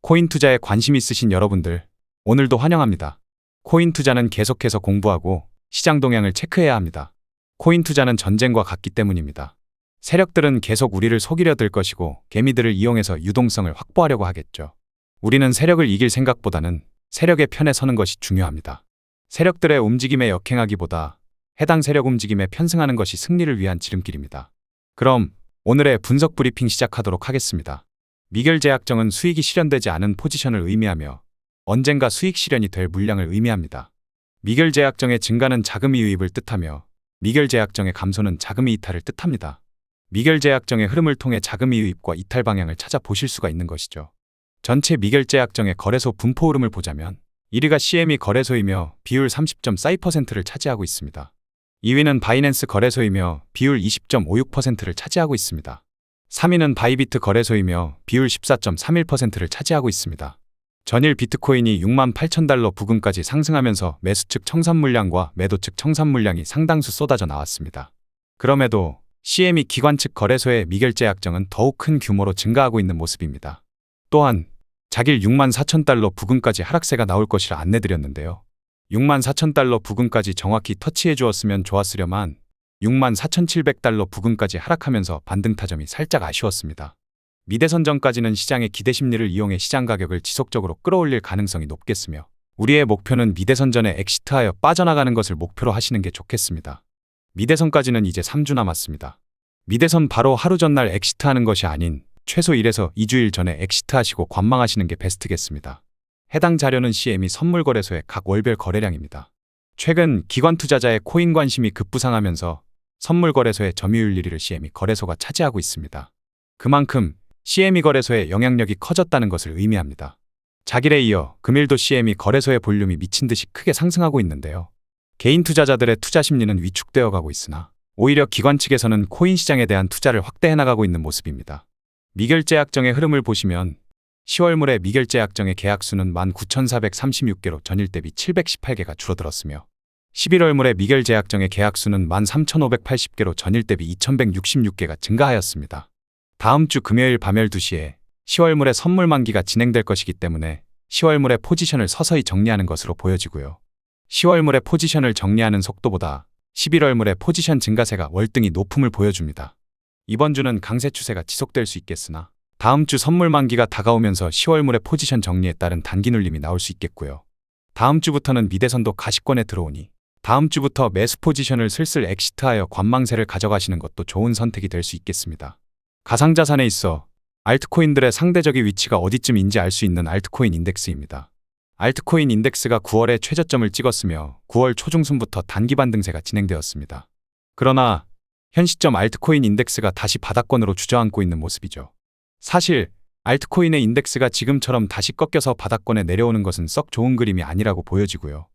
코인 투자에 관심 있으신 여러분들, 오늘도 환영합니다. 코인 투자는 계속해서 공부하고 시장 동향을 체크해야 합니다. 코인 투자는 전쟁과 같기 때문입니다. 세력들은 계속 우리를 속이려 들 것이고 개미들을 이용해서 유동성을 확보하려고 하겠죠. 우리는 세력을 이길 생각보다는 세력의 편에 서는 것이 중요합니다. 세력들의 움직임에 역행하기보다 해당 세력 움직임에 편승하는 것이 승리를 위한 지름길입니다. 그럼 오늘의 분석 브리핑 시작하도록 하겠습니다. 미결제약정은 수익이 실현되지 않은 포지션을 의미하며 언젠가 수익 실현이 될 물량을 의미합니다. 미결제약정의 증가는 자금이 유입을 뜻하며 미결제약정의 감소는 자금이 이탈을 뜻합니다. 미결제약정의 흐름을 통해 자금이 유입과 이탈 방향을 찾아보실 수가 있는 것이죠. 전체 미결제약정의 거래소 분포 흐름을 보자면 1위가 CME 거래소이며 비율 30.4%를 차지하고 있습니다. 2위는 바이낸스 거래소이며 비율 20.56%를 차지하고 있습니다. 3위는 바이비트 거래소이며 비율 14.31%를 차지하고 있습니다. 전일 비트코인이 68,000달러 부근까지 상승하면서 매수 측 청산 물량과 매도 측 청산 물량이 상당수 쏟아져 나왔습니다. 그럼에도 CME 기관 측 거래소의 미결제약정은 더욱 큰 규모로 증가하고 있는 모습입니다. 또한 자길 64,000달러 부근까지 하락세가 나올 것이라 안내드렸는데요. 64,000달러 부근까지 정확히 터치해 주었으면 좋았으려만 64,700달러 부근까지 하락하면서 반등 타점이 살짝 아쉬웠습니다. 미대선 전까지는 시장의 기대 심리를 이용해 시장 가격을 지속적으로 끌어올릴 가능성이 높겠으며 우리의 목표는 미대선 전에 엑시트하여 빠져나가는 것을 목표로 하시는 게 좋겠습니다. 미대선까지는 이제 3주 남았습니다. 미대선 바로 하루 전날 엑시트하는 것이 아닌 최소 1에서 2주일 전에 엑시트하시고 관망하시는 게 베스트겠습니다. 해당 자료는 CME 선물거래소의 각 월별 거래량입니다. 최근 기관 투자자의 코인 관심이 급부상하면서 선물거래소의 점유율 1위를 CME 거래소가 차지하고 있습니다. 그만큼 CME 거래소의 영향력이 커졌다는 것을 의미합니다. 자길에 이어 금일도 CME 거래소의 볼륨이 미친 듯이 크게 상승하고 있는데요. 개인 투자자들의 투자 심리는 위축되어 가고 있으나 오히려 기관 측에서는 코인 시장에 대한 투자를 확대해 나가고 있는 모습입니다. 미결제약정의 흐름을 보시면 10월물의 미결제약정의 계약수는 19,436개로 전일 대비 718개가 줄어들었으며 11월물의 미결제약정의 계약수는 13,580개로 전일 대비 2,166개가 증가하였습니다. 다음 주 금요일 밤 12시에 10월물의 선물 만기가 진행될 것이기 때문에 10월물의 포지션을 서서히 정리하는 것으로 보여지고요. 10월물의 포지션을 정리하는 속도보다 11월물의 포지션 증가세가 월등히 높음을 보여줍니다. 이번 주는 강세 추세가 지속될 수 있겠으나 다음 주 선물 만기가 다가오면서 10월물의 포지션 정리에 따른 단기 눌림이 나올 수 있겠고요. 다음 주부터는 미대선도 가시권에 들어오니 다음 주부터 매수 포지션을 슬슬 엑시트하여 관망세를 가져가시는 것도 좋은 선택이 될 수 있겠습니다. 가상자산에 있어 알트코인들의 상대적인 위치가 어디쯤인지 알 수 있는 알트코인 인덱스입니다. 알트코인 인덱스가 9월에 최저점을 찍었으며 9월 초중순부터 단기 반등세가 진행되었습니다. 그러나 현 시점 알트코인 인덱스가 다시 바닥권으로 주저앉고 있는 모습이죠. 사실 알트코인의 인덱스가 지금처럼 다시 꺾여서 바닥권에 내려오는 것은 썩 좋은 그림이 아니라고 보여지고요.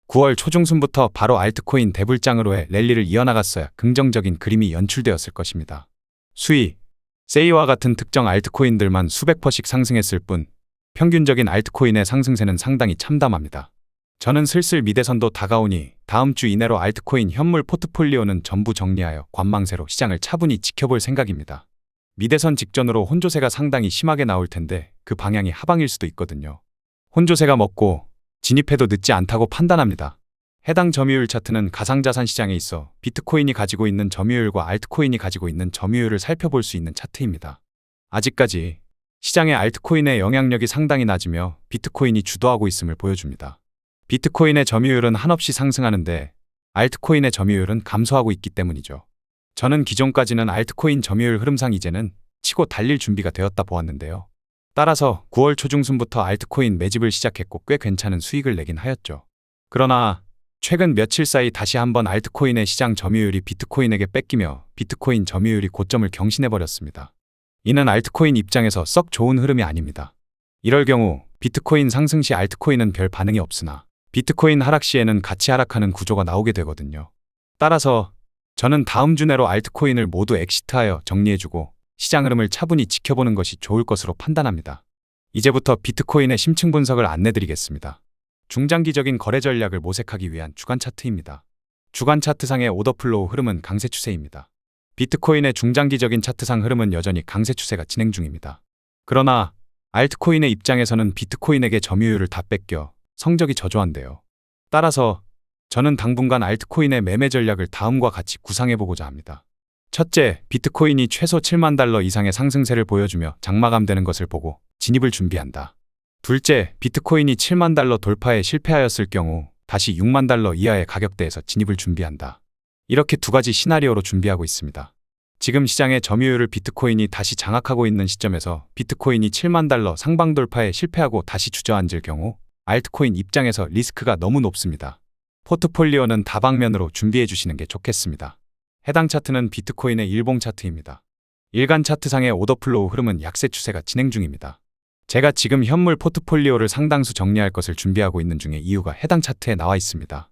9월 초중순부터 바로 알트코인 대불장으로의 랠리를 이어나갔어야 긍정적인 그림이 연출되었을 것입니다. 수익, 세이와 같은 특정 알트코인들만 수백 %씩 상승했을 뿐 평균적인 알트코인의 상승세는 상당히 참담합니다. 저는 슬슬 미대선도 다가오니 다음 주 이내로 알트코인 현물 포트폴리오는 전부 정리하여 관망세로 시장을 차분히 지켜볼 생각입니다. 미대선 직전으로 혼조세가 상당히 심하게 나올 텐데 그 방향이 하방일 수도 있거든요. 혼조세가 먹고 진입해도 늦지 않다고 판단합니다. 해당 점유율 차트는 가상자산 시장에 있어 비트코인이 가지고 있는 점유율과 알트코인이 가지고 있는 점유율을 살펴볼 수 있는 차트입니다. 아직까지 시장의 알트코인의 영향력이 상당히 낮으며 비트코인이 주도하고 있음을 보여줍니다. 비트코인의 점유율은 한없이 상승하는데 알트코인의 점유율은 감소하고 있기 때문이죠. 저는 기존까지는 알트코인 점유율 흐름상 이제는 치고 달릴 준비가 되었다 보았는데요. 따라서 9월 초중순부터 알트코인 매집을 시작했고 꽤 괜찮은 수익을 내긴 하였죠. 그러나 최근 며칠 사이 다시 한번 알트코인의 시장 점유율이 비트코인에게 뺏기며 비트코인 점유율이 고점을 경신해버렸습니다. 이는 알트코인 입장에서 썩 좋은 흐름이 아닙니다. 이럴 경우 비트코인 상승 시 알트코인은 별 반응이 없으나 비트코인 하락 시에는 같이 하락하는 구조가 나오게 되거든요. 따라서 저는 다음 주 내로 알트코인을 모두 엑시트하여 정리해주고 시장 흐름을 차분히 지켜보는 것이 좋을 것으로 판단합니다. 이제부터 비트코인의 심층 분석을 안내드리겠습니다. 중장기적인 거래 전략을 모색하기 위한 주간 차트입니다. 주간 차트상의 오더플로우 흐름은 강세 추세입니다. 비트코인의 중장기적인 차트상 흐름은 여전히 강세 추세가 진행 중입니다. 그러나 알트코인의 입장에서는 비트코인에게 점유율을 다 뺏겨 성적이 저조한데요. 따라서 저는 당분간 알트코인의 매매 전략을 다음과 같이 구상해보고자 합니다. 첫째, 비트코인이 최소 7만 달러 이상의 상승세를 보여주며 장마감되는 것을 보고 진입을 준비한다. 둘째, 비트코인이 7만 달러 돌파에 실패하였을 경우 다시 6만 달러 이하의 가격대에서 진입을 준비한다. 이렇게 두 가지 시나리오로 준비하고 있습니다. 지금 시장의 점유율을 비트코인이 다시 장악하고 있는 시점에서 비트코인이 7만 달러 상방 돌파에 실패하고 다시 주저앉을 경우 알트코인 입장에서 리스크가 너무 높습니다. 포트폴리오는 다방면으로 준비해 주시는 게 좋겠습니다. 해당 차트는 비트코인의 일봉 차트입니다. 일간 차트상의 오더플로우 흐름은 약세 추세가 진행 중입니다. 제가 지금 현물 포트폴리오를 상당수 정리할 것을 준비하고 있는 중에 이유가 해당 차트에 나와 있습니다.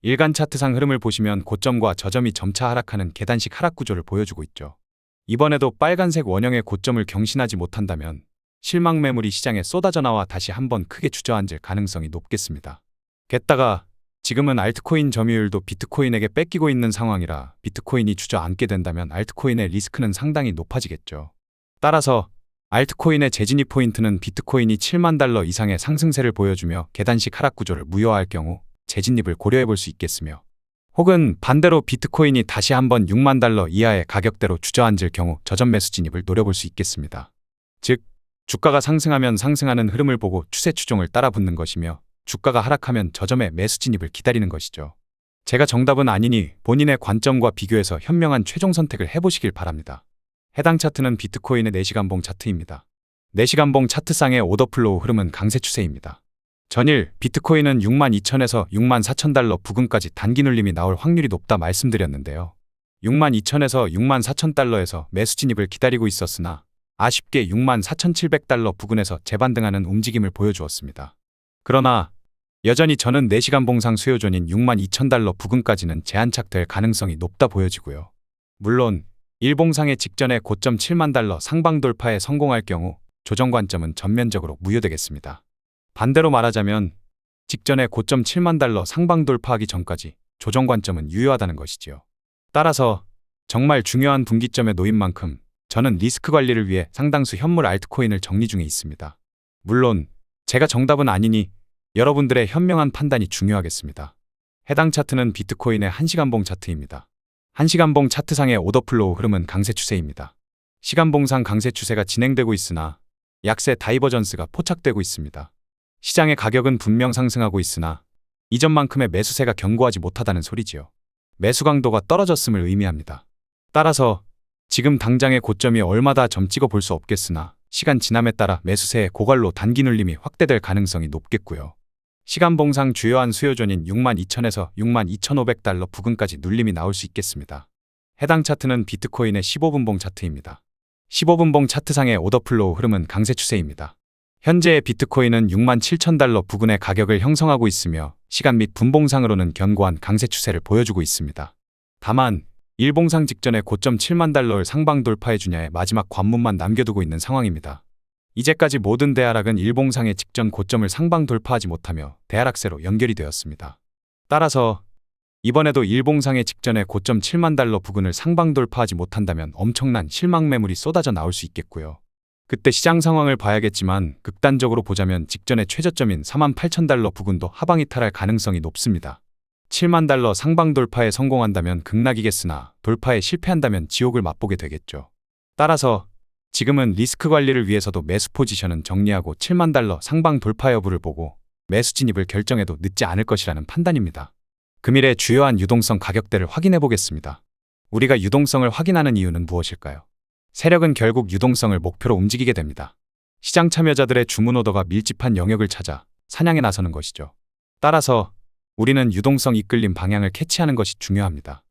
일간 차트상 흐름을 보시면 고점과 저점이 점차 하락하는 계단식 하락 구조를 보여주고 있죠. 이번에도 빨간색 원형의 고점을 경신하지 못한다면 실망 매물이 시장에 쏟아져 나와 다시 한번 크게 주저앉을 가능성이 높겠습니다. 게다가 지금은 알트코인 점유율도 비트코인에게 뺏기고 있는 상황이라 비트코인이 주저앉게 된다면 알트코인의 리스크는 상당히 높아지겠죠. 따라서 알트코인의 재진입 포인트는 비트코인이 7만 달러 이상의 상승세를 보여주며 계단식 하락 구조를 무효화할 경우 재진입을 고려해 볼 수 있겠으며, 혹은 반대로 비트코인이 다시 한번 6만 달러 이하의 가격대로 주저앉을 경우 저점 매수 진입을 노려볼 수 있겠습니다. 즉, 주가가 상승하면 상승하는 흐름을 보고 추세 추종을 따라 붙는 것이며, 주가가 하락하면 저점에 매수 진입을 기다리는 것이죠. 제가 정답은 아니니 본인의 관점과 비교해서 현명한 최종 선택을 해보시길 바랍니다. 해당 차트는 비트코인의 4시간봉 차트입니다. 4시간봉 차트상의 오더플로우 흐름은 강세 추세입니다. 전일 비트코인은 62,000에서 64,000달러 부근까지 단기 눌림이 나올 확률이 높다 말씀드렸는데요. 62,000에서 64,000달러에서 매수 진입을 기다리고 있었으나 아쉽게 64,700달러 부근에서 재반등하는 움직임을 보여주었습니다. 그러나 여전히 저는 4시간 봉상 수요존인 62,000달러 부근까지는 재안착될 가능성이 높다 보여지고요. 물론 일봉상의 직전에 고점 7만 달러 상방 돌파에 성공할 경우 조정 관점은 전면적으로 무효되겠습니다. 반대로 말하자면 직전에 고점 7만 달러 상방 돌파하기 전까지 조정 관점은 유효하다는 것이지요. 따라서 정말 중요한 분기점에 놓인 만큼 저는 리스크 관리를 위해 상당수 현물 알트코인을 정리 중에 있습니다. 물론 제가 정답은 아니니 여러분들의 현명한 판단이 중요하겠습니다. 해당 차트는 비트코인의 1시간봉 차트입니다. 1시간봉 차트상의 오더플로우 흐름은 강세 추세입니다. 시간봉상 강세 추세가 진행되고 있으나 약세 다이버전스가 포착되고 있습니다. 시장의 가격은 분명 상승하고 있으나 이전만큼의 매수세가 견고하지 못하다는 소리지요. 매수 강도가 떨어졌음을 의미합니다. 따라서 지금 당장의 고점이 얼마다 점 찍어 볼 수 없겠으나 시간 지남에 따라 매수세의 고갈로 단기 눌림이 확대될 가능성이 높겠고요. 시간봉상 주요한 수요존인 62,000에서 62,500달러 부근까지 눌림이 나올 수 있겠습니다. 해당 차트는 비트코인의 15분봉 차트입니다. 15분봉 차트상의 오더플로우 흐름은 강세 추세입니다. 현재의 비트코인은 67,000달러 부근의 가격을 형성하고 있으며 시간 및 분봉상으로는 견고한 강세 추세를 보여주고 있습니다. 다만 일봉상 직전에 고점 7만 달러를 상방 돌파해 주냐의 마지막 관문만 남겨두고 있는 상황입니다. 이제까지 모든 대하락은 일봉상의 직전 고점을 상방 돌파하지 못하며 대하락세로 연결이 되었습니다. 따라서 이번에도 일봉상의 직전에 고점 7만 달러 부근을 상방 돌파하지 못한다면 엄청난 실망 매물이 쏟아져 나올 수 있겠고요. 그때 시장 상황을 봐야겠지만 극단적으로 보자면 직전의 최저점인 48,000달러 부근도 하방 이탈할 가능성이 높습니다. 7만 달러 상방 돌파에 성공한다면 극락이겠으나 돌파에 실패한다면 지옥을 맛보게 되겠죠. 따라서 지금은 리스크 관리를 위해서도 매수 포지션은 정리하고 7만 달러 상방 돌파 여부를 보고 매수 진입을 결정해도 늦지 않을 것이라는 판단입니다. 금일의 주요한 유동성 가격대를 확인해 보겠습니다. 우리가 유동성을 확인하는 이유는 무엇일까요? 세력은 결국 유동성을 목표로 움직이게 됩니다. 시장 참여자들의 주문 오더가 밀집한 영역을 찾아 사냥에 나서는 것이죠. 따라서 우리는 유동성 이끌림 방향을 캐치하는 것이 중요합니다.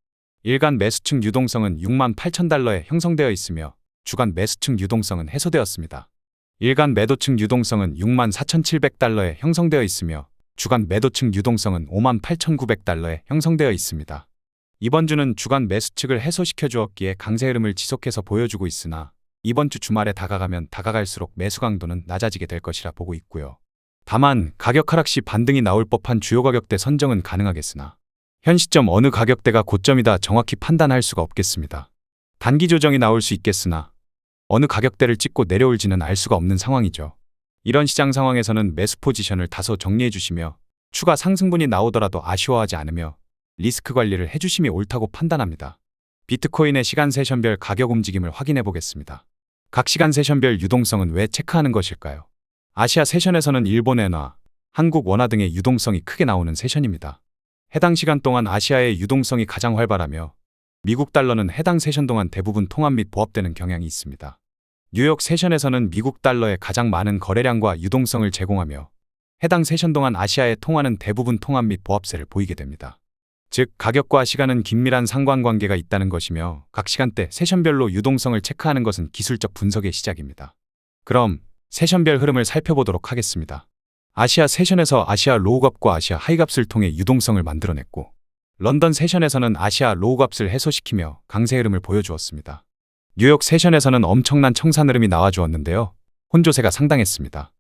일간 매수층 유동성은 68,000달러에 형성되어 있으며 주간 매수층 유동성은 해소되었습니다. 일간 매도층 유동성은 64,700달러에 형성되어 있으며 주간 매도층 유동성은 58,900달러에 형성되어 있습니다. 이번 주는 주간 매수 측을 해소시켜 주었기에 강세 흐름을 지속해서 보여주고 있으나 이번 주 주말에 다가가면 다가갈수록 매수 강도는 낮아지게 될 것이라 보고 있고요. 다만 가격 하락 시 반등이 나올 법한 주요 가격대 선정은 가능하겠으나 현 시점 어느 가격대가 고점이다 정확히 판단할 수가 없겠습니다. 단기 조정이 나올 수 있겠으나 어느 가격대를 찍고 내려올지는 알 수가 없는 상황이죠. 이런 시장 상황에서는 매수 포지션을 다소 정리해 주시며 추가 상승분이 나오더라도 아쉬워하지 않으며 리스크 관리를 해주심이 옳다고 판단합니다. 비트코인의 시간 세션별 가격 움직임을 확인해 보겠습니다. 각 시간 세션별 유동성은 왜 체크하는 것일까요? 아시아 세션에서는 일본 엔화, 한국 원화 등의 유동성이 크게 나오는 세션입니다. 해당 시간 동안 아시아의 유동성이 가장 활발하며 미국 달러는 해당 세션 동안 대부분 통합 및 보합되는 경향이 있습니다. 뉴욕 세션에서는 미국 달러의 가장 많은 거래량과 유동성을 제공하며 해당 세션 동안 아시아의 통화는 대부분 통합 및 보합세를 보이게 됩니다. 즉, 가격과 시간은 긴밀한 상관관계가 있다는 것이며 각 시간대 세션별로 유동성을 체크하는 것은 기술적 분석의 시작입니다. 그럼 세션별 흐름을 살펴보도록 하겠습니다. 아시아 세션에서 아시아 로우값과 아시아 하이값을 통해 유동성을 만들어냈고 런던 세션에서는 아시아 로우값을 해소시키며 강세 흐름을 보여주었습니다. 뉴욕 세션에서는 엄청난 청산 흐름이 나와주었는데요. 혼조세가 상당했습니다.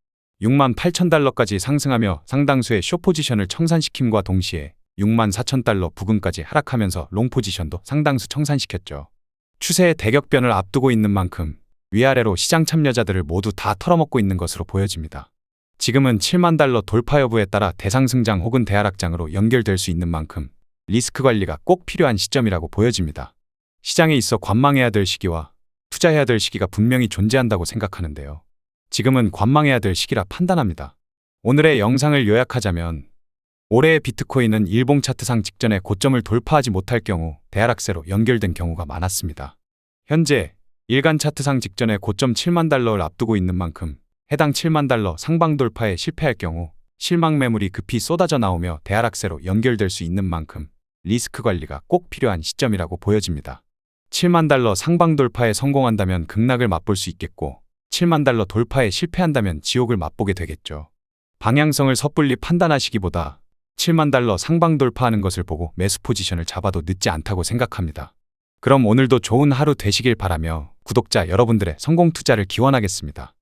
68,000달러까지 상승하며 상당수의 숏 포지션을 청산시킴과 동시에 64,000달러 부근까지 하락하면서 롱 포지션도 상당수 청산시켰죠. 추세의 대격변을 앞두고 있는 만큼 위아래로 시장 참여자들을 모두 다 털어먹고 있는 것으로 보여집니다. 지금은 7만 달러 돌파 여부에 따라 대상승장 혹은 대하락장으로 연결될 수 있는 만큼 리스크 관리가 꼭 필요한 시점이라고 보여집니다. 시장에 있어 관망해야 될 시기와 투자해야 될 시기가 분명히 존재한다고 생각하는데요. 지금은 관망해야 될 시기라 판단합니다. 오늘의 영상을 요약하자면 올해의 비트코인은 일봉 차트상 직전에 고점을 돌파하지 못할 경우 대하락세로 연결된 경우가 많았습니다. 현재 일간 차트상 직전에 고점 7만 달러를 앞두고 있는 만큼 해당 7만 달러 상방 돌파에 실패할 경우 실망 매물이 급히 쏟아져 나오며 대하락세로 연결될 수 있는 만큼 리스크 관리가 꼭 필요한 시점이라고 보여집니다. 7만 달러 상방 돌파에 성공한다면 극락을 맛볼 수 있겠고 7만 달러 돌파에 실패한다면 지옥을 맛보게 되겠죠. 방향성을 섣불리 판단하시기보다 7만 달러 상방 돌파하는 것을 보고 매수 포지션을 잡아도 늦지 않다고 생각합니다. 그럼 오늘도 좋은 하루 되시길 바라며 구독자 여러분들의 성공 투자를 기원하겠습니다.